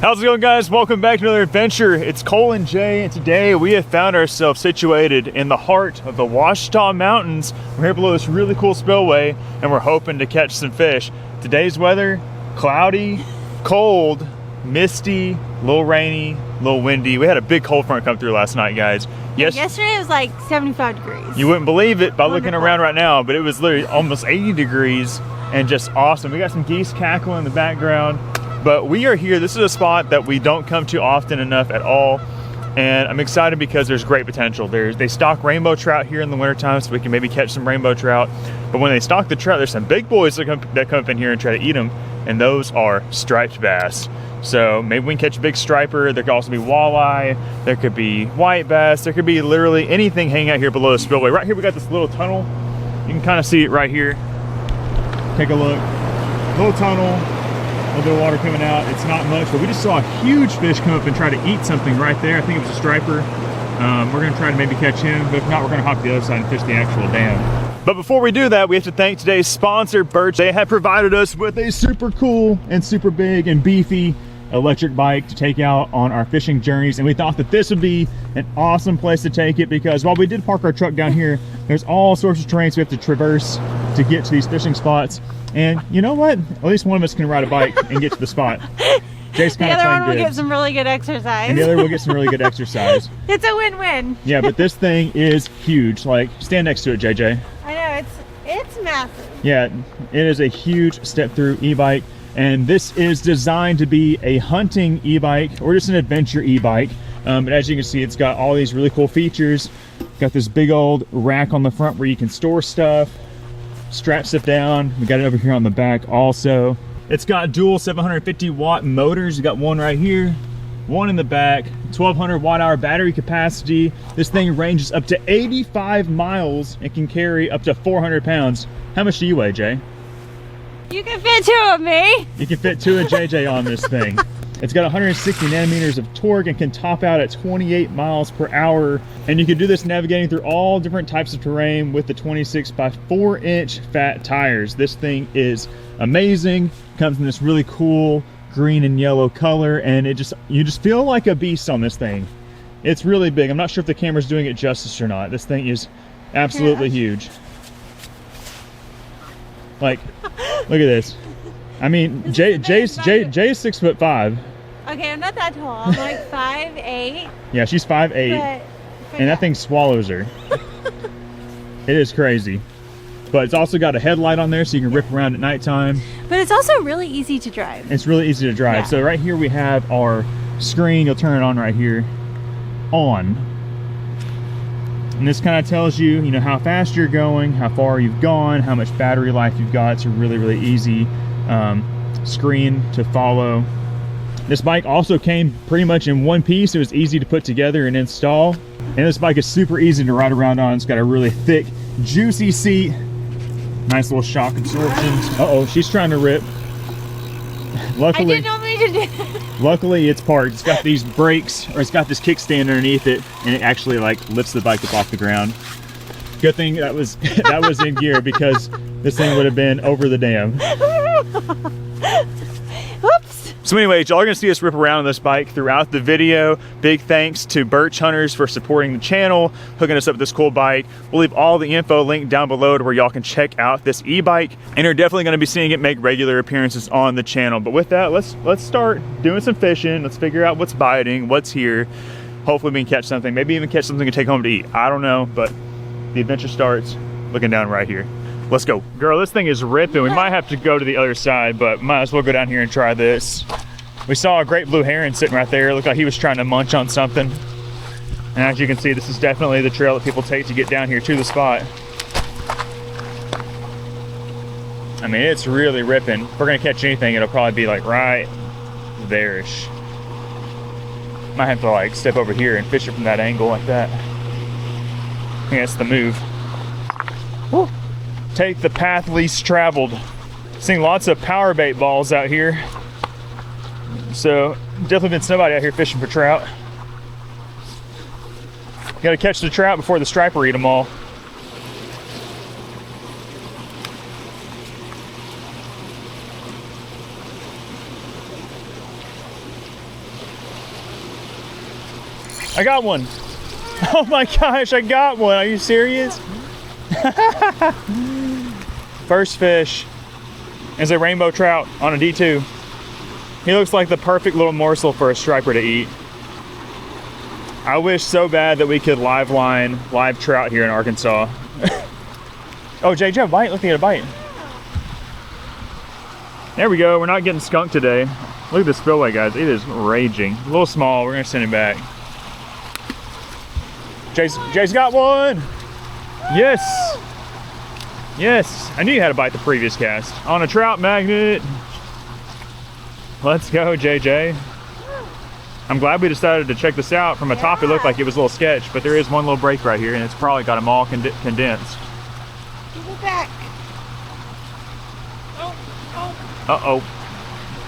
How's it going, guys? Welcome back to another adventure. It's Cole and Jay, and today we have found ourselves situated in the heart of the Ouachita Mountains. We're here below this really cool spillway, and we're hoping to catch some fish. Today's weather, cloudy, cold, misty, a little rainy, a little windy. We had a big cold front come through last night, guys. Yes. Yesterday it was like 75 degrees. You wouldn't believe it by looking around right now, but it was literally almost 80 degrees and just awesome. We got some geese cackling in the background. But we are here. This is a spot that we don't come to often enough at all. And I'm excited because there's great potential. They stock rainbow trout here in the wintertime, so we can maybe catch some rainbow trout. But when they stock the trout, there's some big boys that come up in here and try to eat them. And those are striped bass. So maybe we can catch a big striper. There could also be walleye. There could be white bass. There could be literally anything hanging out here below the spillway. Right here we got this little tunnel. You can kind of see it right here. Take a look. Little tunnel. A little bit of water coming out. It's not much, but we just saw a huge fish come up and try to eat something right there. I think it was a striper. We're going to try to maybe catch him, but if not, we're going to hop to the other side and fish the actual dam. But before we do that, we have to thank today's sponsor, Birch. They have provided us with a super cool and super big and beefy electric bike to take out on our fishing journeys, and we thought that this would be an awesome place to take it because while we did park our truck down here, there's all sorts of terrains we have to traverse to get to these fishing spots. And you know what? At least one of us can ride a bike and get to the spot. Jay's kind of the other one will get some really good exercise. And the other will get some really good exercise. It's a win-win. Yeah, but this thing is huge. Like, stand next to it, JJ. I know, it's massive. Yeah, it is a huge step-through e-bike. And this is designed to be a hunting e-bike or just an adventure e-bike. But as you can see, it's got all these really cool features. Got this big old rack on the front where you can store stuff. Straps it down. We got it over here on the back also. It's got dual 750 watt motors. You got one right here, one in the back, 1200 watt hour battery capacity. This thing ranges up to 85 miles and can carry up to 400 pounds. How much do you weigh, Jay? You can fit two of me. You can fit two of JJ on this thing. It's got 160 nanometers of torque and can top out at 28 miles per hour. And you can do this navigating through all different types of terrain with the 26 by 4 inch fat tires. This thing is amazing. Comes in this really cool green and yellow color, and you just feel like a beast on this thing. It's really big. I'm not sure if the camera's doing it justice or not. This thing is absolutely huge. Like, look at this. I mean, Jay's 6'5". Okay, I'm not that tall. I'm like 5'8". Yeah, she's 5'8", and that thing swallows her. It is crazy. But it's also got a headlight on there so you can rip around at nighttime. But it's also really easy to drive. It's really easy to drive. Yeah. So right here we have our screen. You'll turn it on right here. On. And this kind of tells you, how fast you're going, how far you've gone, how much battery life you've got. It's a really, really easy screen to follow. This bike also came pretty much in one piece. It was easy to put together and install. And this bike is super easy to ride around on. It's got a really thick, juicy seat. Nice little shock absorption. Uh-oh, she's trying to rip. Luckily, I didn't know me to do. Luckily, it's parked. It's got these brakes, or it's got this kickstand underneath it, and it actually like lifts the bike up off the ground. Good thing that was in gear because this thing would have been over the dam. Whoops. So anyway, y'all are gonna see us rip around on this bike throughout the video. Big thanks to Birch Hunters for supporting the channel, hooking us up with this cool bike. We'll leave all the info linked down below to where y'all can check out this e-bike, and you're definitely gonna be seeing it make regular appearances on the channel. But with that, let's start doing some fishing. Let's figure out what's biting, what's here. Hopefully we can catch something, maybe even catch something to take home to eat. I don't know, but the adventure starts looking down right here. Let's go. Girl, this thing is ripping. We might have to go to the other side, but might as well go down here and try this. We saw a great blue heron sitting right there. It looked like he was trying to munch on something. And as you can see, this is definitely the trail that people take to get down here to the spot. I mean, it's really ripping. If we're gonna catch anything, it'll probably be like right there-ish. Might have to like step over here and fish it from that angle like that. I think that's the move. Woo. Take the path least traveled. Seeing lots of power bait balls out here. So definitely been somebody out here fishing for trout. Got to catch the trout before the striper eat them all. I got one. Oh my gosh, I got one. Are you serious? First fish is a rainbow trout on a D2. He looks like the perfect little morsel for a striper to eat. I wish so bad that we could live trout here in Arkansas. Oh, Jay, did you have a bite? Look, at a bite. There we go. We're not getting skunked today. Look at this spillway, guys. It is raging. A little small. We're gonna send him back. Jay's got one. Yes. Yes. I knew you had a bite the previous cast on a trout magnet. Let's go, JJ. I'm glad we decided to check this out. From a top, it looked like it was a little sketch, but there is one little break right here, and it's probably got them all condensed. Give it back. Uh-oh.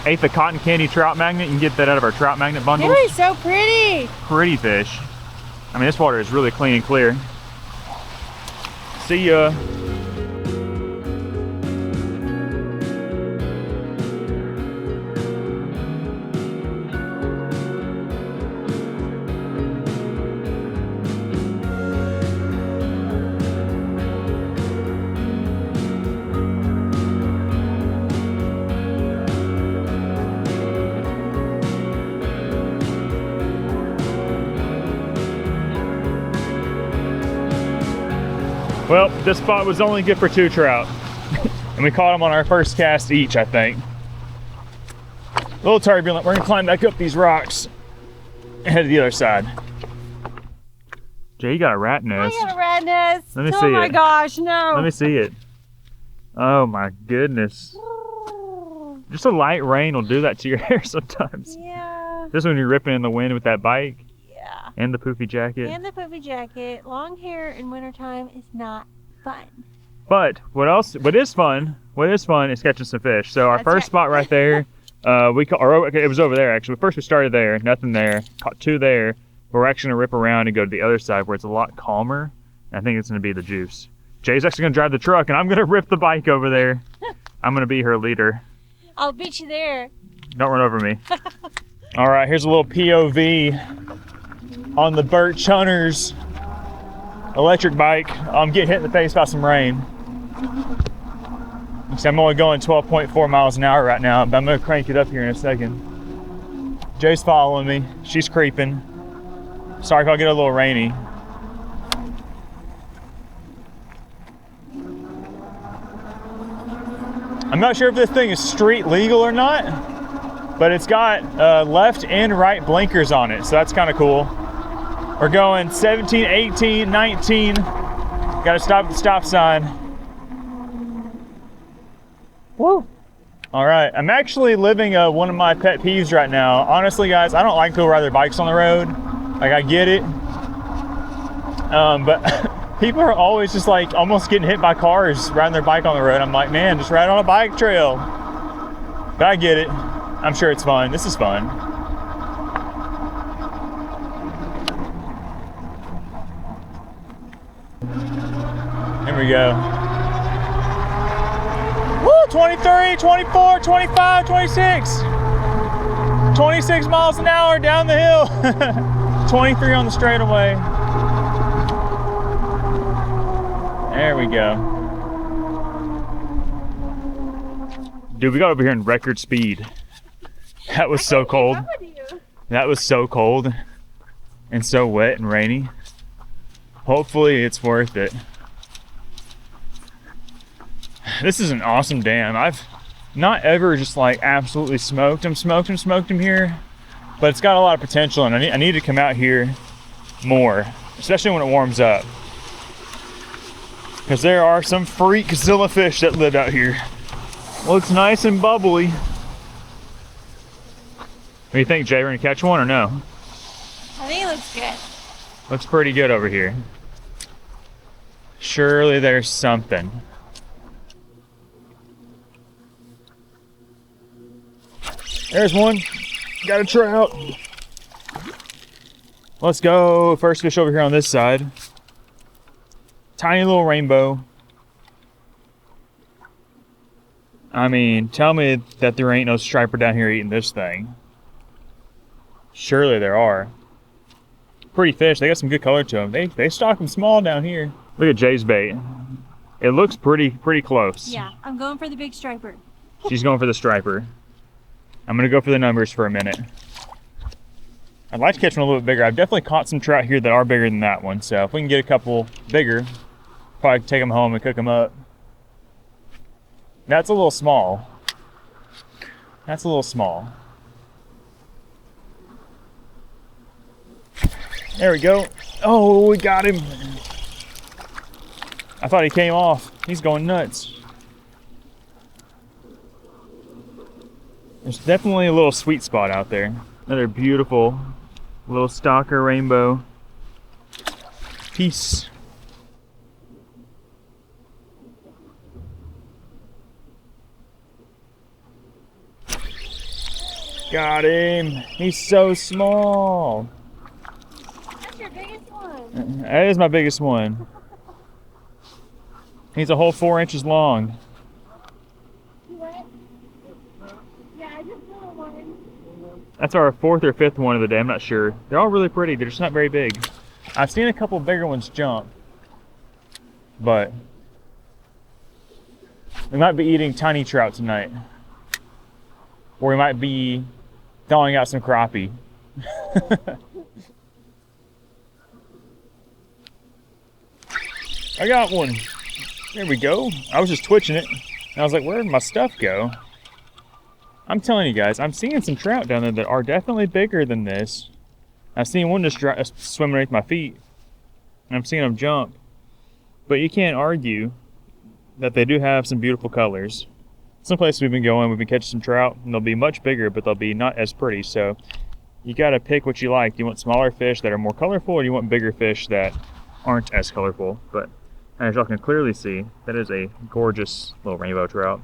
Ate the cotton candy trout magnet. You can get that out of our trout magnet bundle. They're so pretty. Pretty fish. I mean, this water is really clean and clear. See ya. Well, this spot was only good for 2 trout. And we caught them on our first cast each, I think. A little turbulent. We're gonna climb back up these rocks and head to the other side. Jay, you got a rat nest. I got a rat nest. Let me see it. Oh my gosh, no. Let me see it. Oh my goodness. Just a light rain will do that to your hair sometimes. Yeah. Just when you're ripping in the wind with that bike. Yeah. And the poofy jacket. And the poofy jacket. Long hair in wintertime is not fun. But what is fun is catching some fish. So our That's first right. spot right there, it was over there actually. First we started there, nothing there, caught 2 there. But we're actually gonna rip around and go to the other side where it's a lot calmer. And I think it's gonna be the juice. Jay's actually gonna drive the truck and I'm gonna rip the bike over there. I'm gonna be her leader. I'll beat you there. Don't run over me. All right, here's a little POV on the Birch Hunters electric bike. I'm getting hit in the face by some rain. So I'm only going 12.4 miles an hour right now, but I'm gonna crank it up here in a second. Jay's following me. She's creeping. Sorry if I get a little rainy. I'm not sure if this thing is street legal or not, but it's got left and right blinkers on it, so that's kind of cool. We're going 17, 18, 19. Gotta stop at the stop sign. Woo. All right, I'm actually living one of my pet peeves right now. Honestly, guys, I don't like people ride their bikes on the road. Like, I get it. But people are always just like almost getting hit by cars riding their bike on the road. I'm like, man, just ride on a bike trail. But I get it. I'm sure it's fun. This is fun. Here we go. Woo, 23, 24, 25, 26. 26 miles an hour down the hill. 23 on the straightaway. There we go. Dude, we got over here in record speed. That was so cold. That was so cold and so wet and rainy. Hopefully it's worth it. This is an awesome dam. I've not ever just like absolutely smoked him here, but it's got a lot of potential, and I need to come out here more, especially when it warms up, because there are some freak Zilla fish that live out here. Looks nice and bubbly. What do you think, Jay? We're gonna catch one or no? I think it looks good. Looks pretty good over here. Surely there's something. There's one. Got a trout. Let's go. First fish over here on this side. Tiny little rainbow. I mean, tell me that there ain't no striper down here eating this thing. Surely there are. pretty fish. They got some good color to them. They stock them small down here. Look at Jay's bait. It looks pretty close. Yeah, I'm going for the big striper. She's going for the striper. I'm gonna go for the numbers for a minute. I'd like to catch one a little bit bigger. I've definitely caught some trout here that are bigger than that one. So if we can get a couple bigger, probably take them home and cook them up. That's a little small. That's a little small. There we go. Oh, we got him. I thought he came off. He's going nuts. There's definitely a little sweet spot out there. Another beautiful little stalker rainbow piece. Got him. He's so small. That's your biggest one. That is my biggest one. He's a whole 4 inches long. What? Yeah, I just saw one. That's our 4th or 5th one of the day. I'm not sure. They're all really pretty. They're just not very big. I've seen a couple bigger ones jump, but we might be eating tiny trout tonight, or we might be thawing out some crappie. I got one. There we go. I was just twitching it, and I was like, where did my stuff go? I'm telling you guys, I'm seeing some trout down there that are definitely bigger than this. I've seen one just swim underneath my feet, and I'm seeing them jump. But you can't argue that they do have some beautiful colors. Some places we've been going, we've been catching some trout, and they'll be much bigger, but they'll be not as pretty. So you gotta pick what you like. You want smaller fish that are more colorful, or you want bigger fish that aren't as colorful. But as y'all can clearly see, that is a gorgeous little rainbow trout.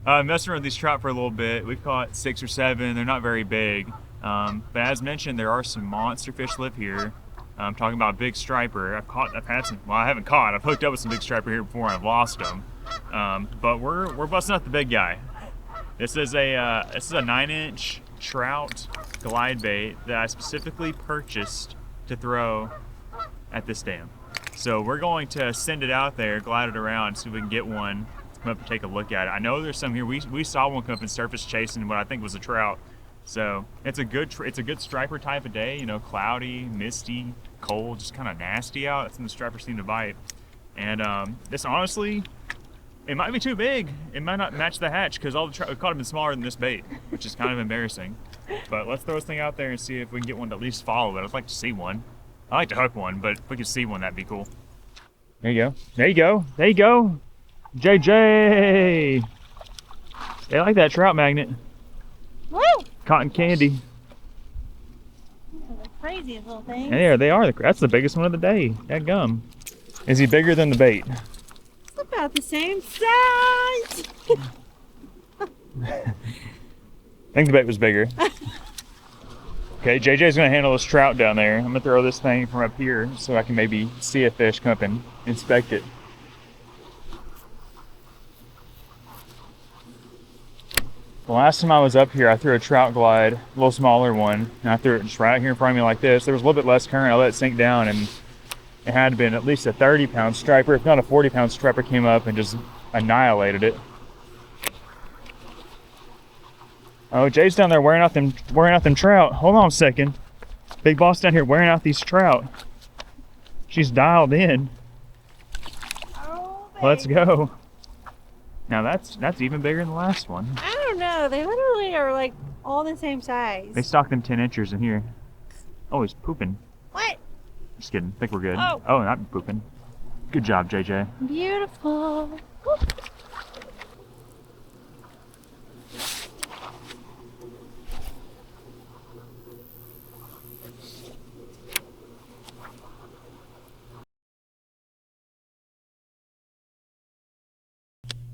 Messing around with these trout for a little bit. We've caught 6 or 7. They're not very big. But as mentioned, there are some monster fish live here. I'm talking about big striper. I've had some, well, I haven't caught. I've hooked up with some big striper here before and I've lost them. But we're busting out the big guy. This is a 9-inch trout glide bait that I specifically purchased to throw at this dam. So we're going to send it out there, glide it around, see if we can get one. Come up and take a look at it. I know there's some here. We saw one come up and surface chasing what I think was a trout. So it's a good striper type of day. You know, cloudy, misty, cold, just kind of nasty out. That's when the stripers seem to bite. And this honestly, it might be too big. It might not match the hatch because all the trout we caught have been smaller than this bait, which is kind of embarrassing. But let's throw this thing out there and see if we can get one to at least follow it. I'd like to see one. I like to hook one, but if we could see one, that'd be cool. There you go. There you go. There you go. JJ! They like that trout magnet. Woo! Cotton candy. The craziest little thing. And there they are. That's the biggest one of the day. That gum. Is he bigger than the bait? It's about the same size. I think the bait was bigger. Okay, JJ's gonna handle this trout down there. I'm gonna throw this thing from up here so I can maybe see a fish come up and inspect it. The last time I was up here, I threw a trout glide, a little smaller one, and I threw it just right here in front of me like this. There was a little bit less current. I let it sink down, and it had been at least a 30-pound striper, if not a 40-pound striper, came up and just annihilated it. Oh, Jay's down there wearing out them trout. Hold on a second. Big Boss down here wearing out these trout. She's dialed in. Oh, Let's go. Now that's even bigger than the last one. I don't know. They literally are like all the same size. They stock them 10 inchers in here. Oh, he's pooping. What? Just kidding. I think we're good. Oh. Not pooping. Good job, JJ. Beautiful. Woo.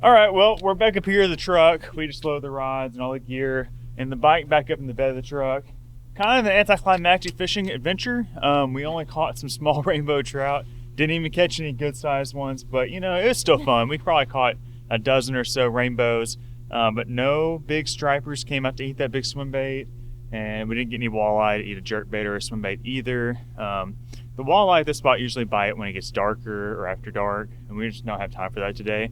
All right, well, we're back up here in the truck. We just loaded the rods and all the gear and the bike back up in the bed of the truck. Kind of an anticlimactic fishing adventure. We only caught some small rainbow trout. Didn't even catch any good sized ones, but you know, it was still fun. We probably caught a dozen or so rainbows, but no big stripers came out to eat that big swim bait. and we didn't get any walleye to eat a jerkbait or a swim bait either. The walleye at this spot usually bite when it gets darker or after dark, and we just don't have time for that today.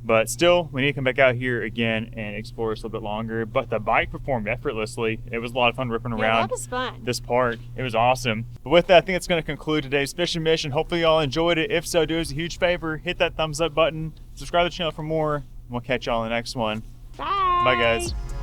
But still, we need to come back out here again and explore this a little bit longer. But the bike performed effortlessly. It was a lot of fun ripping around that was fun. this park. It was awesome. But with that, I think it's going to conclude today's fishing mission. Hopefully y'all enjoyed it. If so, do us a huge favor. Hit that thumbs up button. Subscribe to the channel for more. We'll catch y'all in the next one. Bye. Bye, guys.